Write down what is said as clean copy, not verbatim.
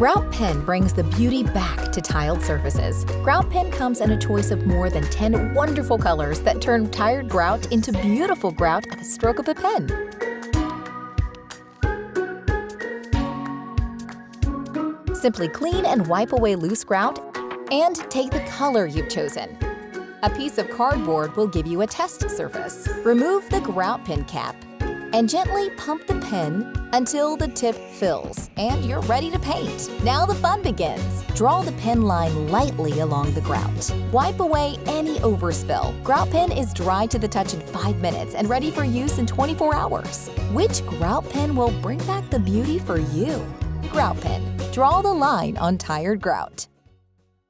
Grout Pen brings the beauty back to tiled surfaces. Grout Pen comes in a choice of more than 10 wonderful colors that turn tired grout into beautiful grout at the stroke of a pen. Simply clean and wipe away loose grout and take the color you've chosen. A piece of cardboard will give you a test surface. Remove the grout pen cap and gently pump the pen until the tip fills and you're ready to paint. Now the fun begins. Draw the pen line lightly along the grout. Wipe away any overspill. Grout pen is dry to the touch in 5 minutes and ready for use in 24 hours. Which grout pen will bring back the beauty for you? Grout Pen. Draw the line on tired grout.